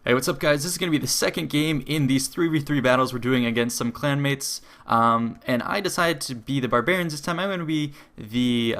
Hey, what's up guys? This is going to be the second game in these 3v3 battles we're doing against some clanmates. And I decided to be the barbarians this time. I'm going to be the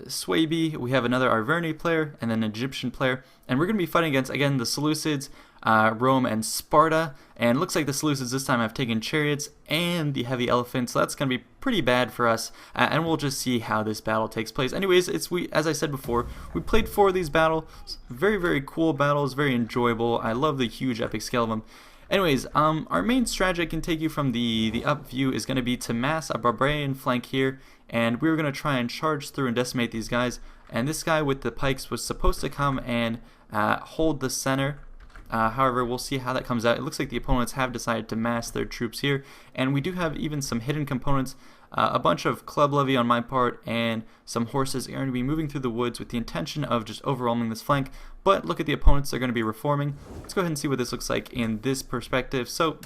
Suebi. We have another Arverni player and then an Egyptian player. And we're going to be fighting against, again, the Seleucids, Rome, and Sparta. And it looks like the Seleucids this time have taken chariots and the heavy elephants. So that's going to be pretty bad for us. And we'll just see how this battle takes place. Anyways, as I said before, we played 4 of these battles. Very, very cool battles. Very enjoyable. I love the huge epic scale of them. Anyways, our main strategy I can take you from the up view is going to be to mass a barbarian flank here, and we're going to try and charge through and decimate these guys. And this guy with the pikes was supposed to come and hold the center. However, we'll see how that comes out. It looks like the opponents have decided to mass their troops here, and we do have even some hidden components. A bunch of club levy on my part and some horses are going to be moving through the woods with the intention of just overwhelming this flank. But look at the opponents, they're going to be reforming. Let's go ahead and see what this looks like in this perspective. So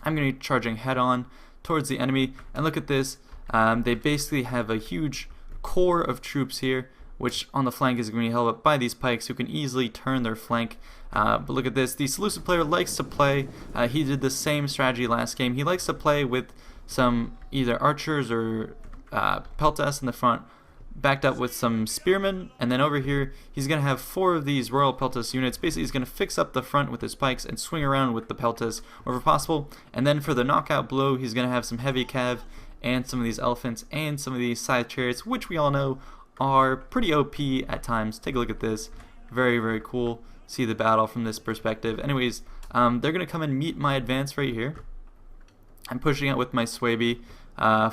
I'm going to be charging head on towards the enemy, and look at this. They basically have a huge core of troops here, which on the flank is going to be held up by these pikes who can easily turn their flank. But look at this. The Seleucid player likes to play. He did the same strategy last game. He likes to play with some either archers or peltas in the front, backed up with some spearmen, and then over here he's going to have 4 of these royal peltas units. Basically he's going to fix up the front with his pikes and swing around with the peltas wherever possible, and then for the knockout blow he's going to have some heavy cav and some of these elephants and some of these scythe chariots, which we all know are pretty OP at times. Take a look at this. Very, very cool. See the battle from this perspective. Anyways, they're going to come and meet my advance right here. I'm pushing out with my Suebi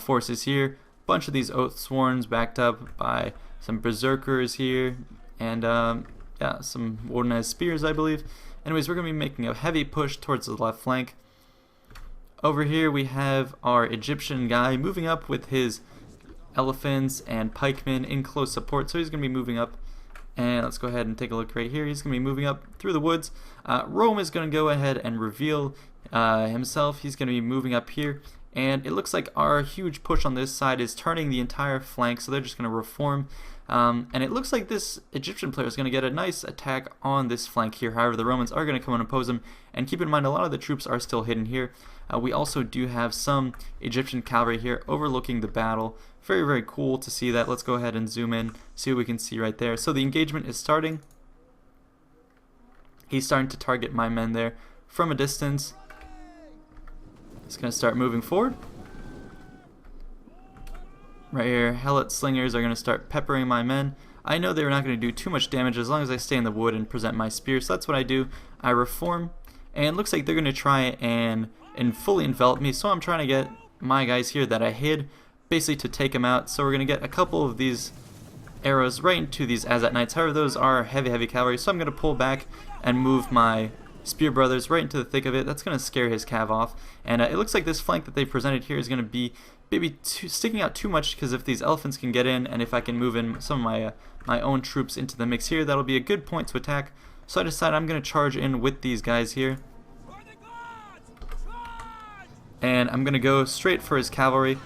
forces here. Bunch of these Oathsworns backed up by some Berserkers here, and yeah, some Wardenized Spears, I believe. Anyways, we're going to be making a heavy push towards the left flank. Over here we have our Egyptian guy moving up with his elephants and pikemen in close support, so he's going to be moving up. And let's go ahead and take a look right here. He's going to be moving up through the woods. Rome is going to go ahead and reveal himself. He's going to be moving up here. And it looks like our huge push on this side is turning the entire flank, so they're just going to reform. And it looks like this Egyptian player is going to get a nice attack on this flank here. However, the Romans are going to come and oppose him. And keep in mind, a lot of the troops are still hidden here. We also do have some Egyptian cavalry here overlooking the battle. Very, very cool to see that. Let's go ahead and zoom in, see what we can see right there. So the engagement is starting. He's starting to target my men there from a distance. He's going to start moving forward. Right here, helot slingers are going to start peppering my men. I know they're not going to do too much damage as long as I stay in the wood and present my spear. So that's what I do. I reform, and it looks like they're going to try and fully envelop me. So I'm trying to get my guys here that I hid, basically to take them out. So we're going to get a couple of these arrows right into these Azat Knights. However, those are heavy cavalry. So I'm going to pull back and move my Spear Brothers right into the thick of it. That's going to scare his cav off. And it looks like this flank that they presented here is going to be maybe sticking out too much, because if these elephants can get in, and if I can move in some of my my own troops into the mix here, that'll be a good point to attack. So I decided I'm going to charge in with these guys here. And I'm going to go straight for his cavalry.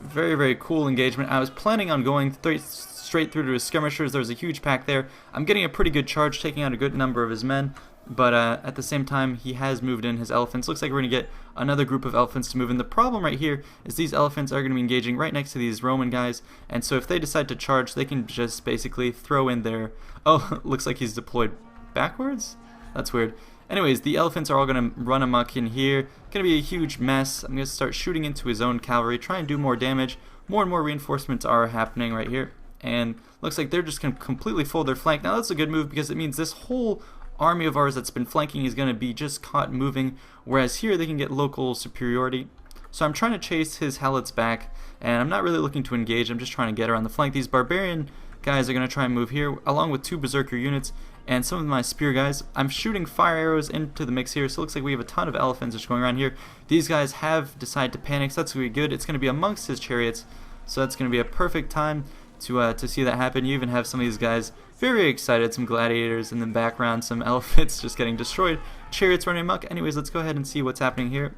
Very, very cool engagement. I was planning on going straight through to his skirmishers. There's a huge pack there. I'm getting a pretty good charge, taking out a good number of his men. But at the same time, he has moved in his elephants. Looks like we're going to get another group of elephants to move in. The problem right here is these elephants are going to be engaging right next to these Roman guys. And so if they decide to charge, they can just basically throw in their... Oh, looks like he's deployed backwards? That's weird. Anyways, the elephants are all going to run amok in here. Going to be a huge mess. I'm going to start shooting into his own cavalry, try and do more damage. More and more reinforcements are happening right here. And looks like they're just going to completely fold their flank. Now that's a good move, because it means this whole army of ours that's been flanking is going to be just caught moving, whereas here they can get local superiority. So I'm trying to chase his helots back, and I'm not really looking to engage. I'm just trying to get around the flank. These barbarian guys are going to try and move here, along with 2 berserker units and some of my spear guys. I'm shooting fire arrows into the mix here, so it looks like we have a ton of elephants just going around here. These guys have decided to panic, so that's going to be good. It's going to be amongst his chariots, so that's going to be a perfect time to see that happen. You even have some of these guys very excited, some gladiators in the background, some elephants just getting destroyed, chariots running amok. Anyways, let's go ahead and see what's happening here.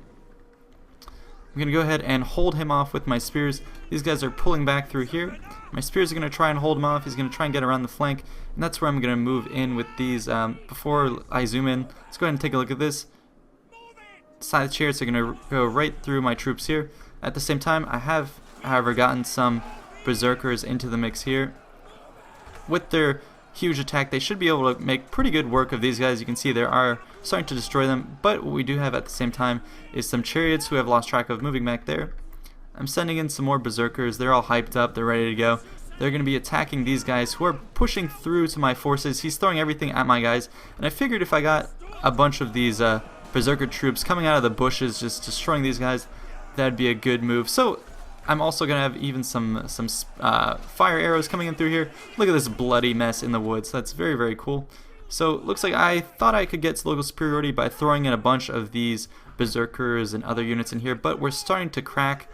I'm going to go ahead and hold him off with my spears. These guys are pulling back through here. My spears are going to try and hold him off. He's going to try and get around the flank, and that's where I'm going to move in with these. Before I zoom in, let's go ahead and take a look at this. Scythe chariots are going to go right through my troops here. At the same time, I have, however, gotten some berserkers into the mix here. With their huge attack, they should be able to make pretty good work of these guys. You can see they are starting to destroy them, but what we do have at the same time is some chariots who have lost track of moving back there. I'm sending in some more berserkers. They're all hyped up. They're ready to go. They're going to be attacking these guys who are pushing through to my forces. He's throwing everything at my guys, and I figured if I got a bunch of these berserker troops coming out of the bushes just destroying these guys, that'd be a good move. So I'm also going to have even some fire arrows coming in through here. Look at this bloody mess in the woods. That's very, very cool. So it looks like I thought I could get local superiority by throwing in a bunch of these berserkers and other units in here, but we're starting to crack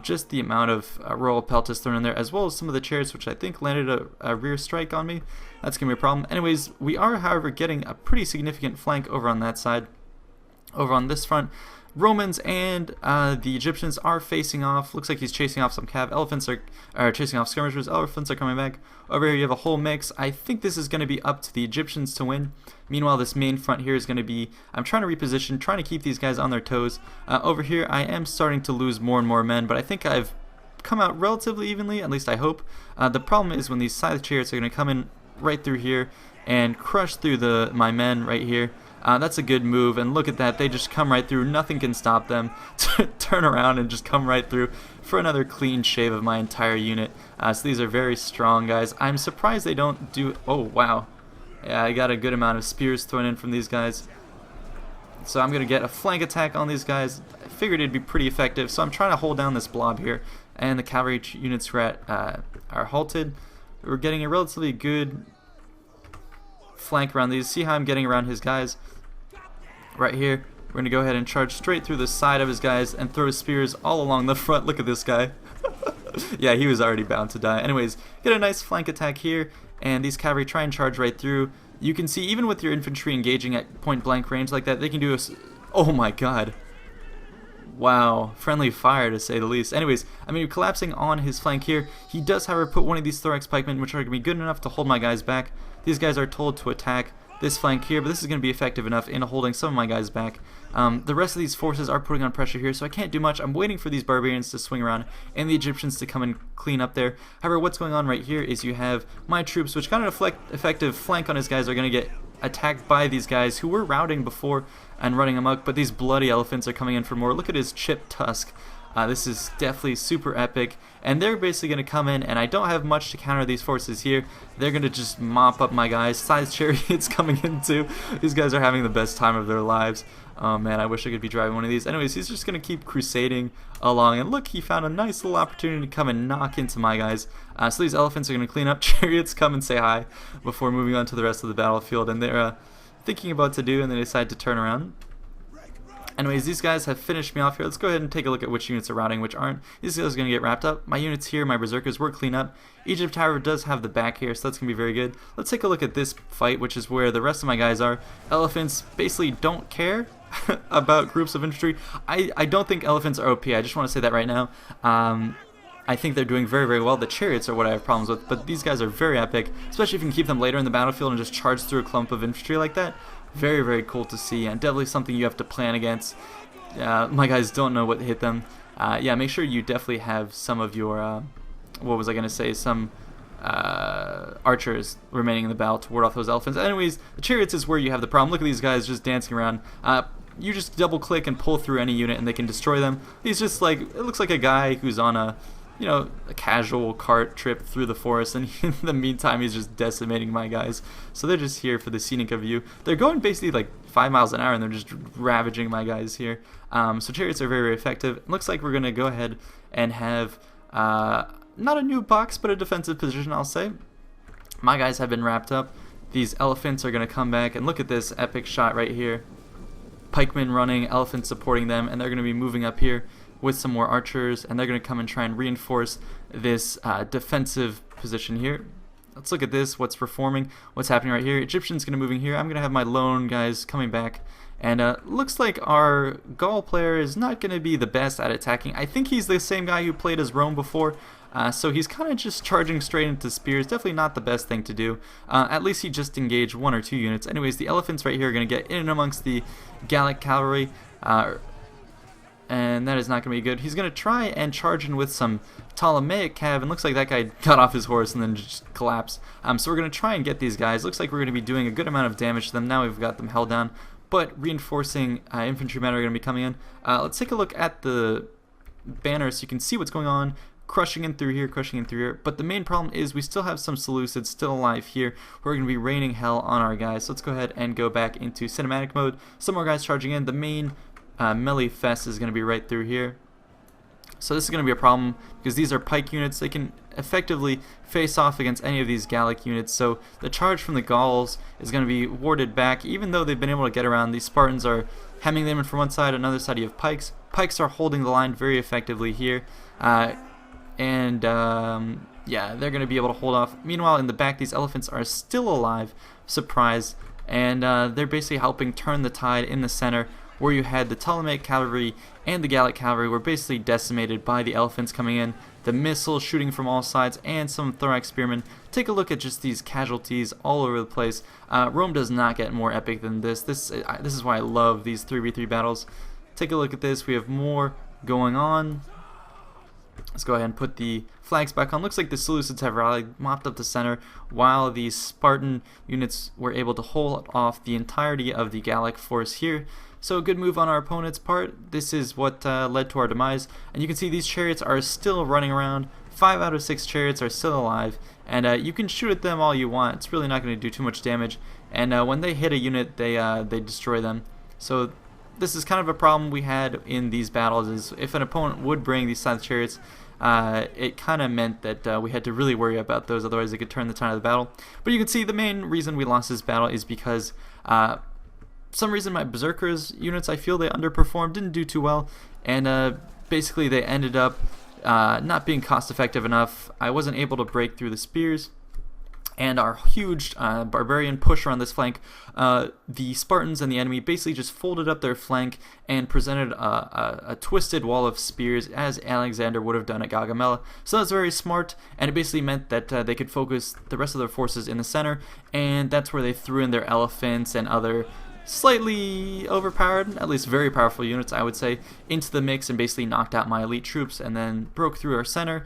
just the amount of royal peltas thrown in there, as well as some of the chariots, which I think landed a rear strike on me. That's going to be a problem. Anyways, we are, however, getting a pretty significant flank over on that side. Over on this front, Romans and the Egyptians are facing off. Looks like he's chasing off some cav. Elephants are chasing off skirmishers. Elephants are coming back. Over here you have a whole mix. I think this is going to be up to the Egyptians to win. Meanwhile, this main front here is going to be, I'm trying to reposition, trying to keep these guys on their toes. Over here I am starting to lose more and more men, but I think I've come out relatively evenly, at least I hope. The problem is when these scythe chariots are going to come in right through here and crush through my men right here. That's a good move, and look at that, they just come right through, nothing can stop them. Turn around and just come right through for another clean shave of my entire unit. So these are very strong guys. I'm surprised they don't do, oh wow. Yeah, I got a good amount of spears thrown in from these guys. So I'm going to get a flank attack on these guys. I figured it'd be pretty effective, so I'm trying to hold down this blob here. And the cavalry units are halted. We're getting a relatively good flank around these. See how I'm getting around his guys? Right here, we're going to go ahead and charge straight through the side of his guys and throw spears all along the front. Look at this guy. Yeah, he was already bound to die. Anyways, get a nice flank attack here, and these cavalry try and charge right through. You can see, even with your infantry engaging at point blank range like that, they can do a... Oh my god. Wow, friendly fire to say the least. Anyways, I mean, collapsing on his flank here, he does, however, put one of these thorax pikemen, which are going to be good enough to hold my guys back. These guys are told to attack this flank here, but this is going to be effective enough in holding some of my guys back. The rest of these forces are putting on pressure here, so I can't do much. I'm waiting for these barbarians to swing around and the Egyptians to come and clean up there. However, what's going on right here is you have my troops, which got an effective flank on his guys, are going to get attacked by these guys who were routing before and running amok, but these bloody elephants are coming in for more. Look at his chipped tusk. This is definitely super epic, and they're basically going to come in, and I don't have much to counter these forces here. They're going to just mop up my guys. Scythe chariots coming in too. These guys are having the best time of their lives. Oh man, I wish I could be driving one of these. Anyways, he's just going to keep crusading along, and look, he found a nice little opportunity to come and knock into my guys. So these elephants are going to clean up. Chariots come and say hi before moving on to the rest of the battlefield, and they're thinking about what to do, and they decide to turn around. Anyways, these guys have finished me off here. Let's go ahead and take a look at which units are routing, which aren't. These guys are going to get wrapped up. My units here, my berserkers, were clean up. Egypt, however, does have the back here, so that's going to be very good. Let's take a look at this fight, which is where the rest of my guys are. Elephants basically don't care about groups of infantry. I don't think elephants are OP. I just want to say that right now. I think they're doing very, very well. The chariots are what I have problems with, but these guys are very epic, especially if you can keep them later in the battlefield and just charge through a clump of infantry like that. Very, very cool to see, and definitely something you have to plan against. My guys don't know what hit them. Yeah, make sure you definitely have some of your, what was I going to say, some archers remaining in the battle to ward off those elephants. Anyways, the chariots is where you have the problem. Look at these guys just dancing around. You just double click and pull through any unit and they can destroy them. He's just like, it looks like a guy who's on a, you know, a casual cart trip through the forest, and in the meantime he's just decimating my guys. So they're just here for the scenic of view. They're going basically like 5 miles an hour, and they're just ravaging my guys here. So chariots are very, very effective. It looks like we're going to go ahead and have not a new box, but a defensive position, I'll say. My guys have been wrapped up. These elephants are going to come back, and look at this epic shot right here. Pikemen running, elephants supporting them, and they're going to be moving up here with some more archers, and they're going to come and try and reinforce this defensive position here. Let's look at this, what's performing, what's happening right here. Egyptians going to move in here. I'm going to have my lone guys coming back And looks like our Gaul player is not going to be the best at attacking. I think he's the same guy who played as Rome before. So he's kind of just charging straight into spears. Definitely not the best thing to do. At least he just engaged 1 or 2 units. Anyways, the elephants right here are going to get in amongst the Gallic cavalry. And that is not going to be good. He's going to try and charge in with some Ptolemaic cav, and looks like that guy got off his horse and then just collapsed. So we're going to try and get these guys. Looks like we're going to be doing a good amount of damage to them. Now we've got them held down, but reinforcing infantrymen are going to be coming in. Let's take a look at the banner so you can see what's going on. Crushing in through here, crushing in through here. But the main problem is we still have some Seleucids still alive here. We're going to be raining hell on our guys. So let's go ahead and go back into cinematic mode. Some more guys charging in. The main melee fest is going to be right through here. So this is going to be a problem because these are pike units. They can effectively face off against any of these Gallic units. So the charge from the Gauls is going to be warded back. Even though they've been able to get around, these Spartans are hemming them in from one side. Another side you have pikes. Pikes are holding the line very effectively here. Yeah, they're going to be able to hold off. Meanwhile, in the back, these elephants are still alive. Surprise. And they're basically helping turn the tide in the center, where you had the Ptolemaic cavalry and the Gallic cavalry were basically decimated by the elephants coming in, the missiles shooting from all sides, and some thorax spearmen. Take a look at just these casualties all over the place. Rome does not get more epic than this. This is why I love these 3v3 battles. Take a look at this. We have more going on. Let's go ahead and put the flags back on. Looks like the Seleucids have rallied, mopped up the center, while the Spartan units were able to hold off the entirety of the Gallic force here. So a good move on our opponent's part. This is what led to our demise. And you can see these chariots are still running around. 5 out of 6 chariots are still alive. And you can shoot at them all you want. It's really not going to do too much damage. And when they hit a unit, they destroy them. So this is kind of a problem we had in these battles, is if an opponent would bring these scythe chariots, it kind of meant that we had to really worry about those, otherwise they could turn the tide of the battle. But you can see the main reason we lost this battle is because some reason my Berserkers units, I feel they underperformed, didn't do too well, and basically they ended up not being cost effective enough. I wasn't able to break through the spears, and our huge barbarian push around this flank, the Spartans and the enemy basically just folded up their flank and presented a twisted wall of spears, as Alexander would have done at Gaugamela. So that's very smart, and it basically meant that they could focus the rest of their forces in the center, and that's where they threw in their elephants and other slightly overpowered, at least very powerful units, I would say, into the mix, and basically knocked out my elite troops and then broke through our center.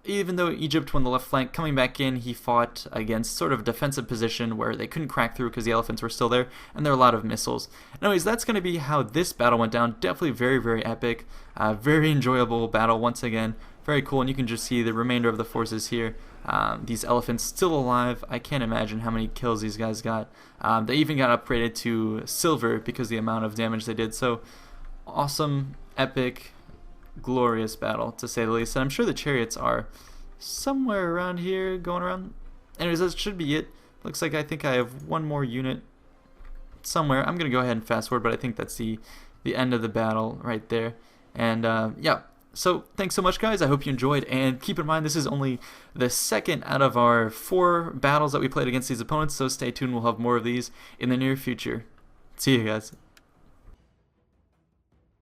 Even though Egypt won the left flank, coming back in, he fought against sort of a defensive position where they couldn't crack through because the elephants were still there, and there were a lot of missiles. Anyways, that's going to be how this battle went down. Definitely very, very epic. Very enjoyable battle once again. Very cool, and you can just see the remainder of the forces here. These elephants still alive. I can't imagine how many kills these guys got. They even got upgraded to silver because of the amount of damage they did. So, awesome, epic, glorious battle, to say the least. And I'm sure the chariots are somewhere around here, going around. Anyways, that should be it. Looks like I think I have one more unit somewhere. I'm going to go ahead and fast forward, but I think that's the end of the battle right there. And yeah. So thanks so much, guys. I hope you enjoyed, and keep in mind this is only the second out of our 4 battles that we played against these opponents, so stay tuned. We'll have more of these in the near future. See you guys.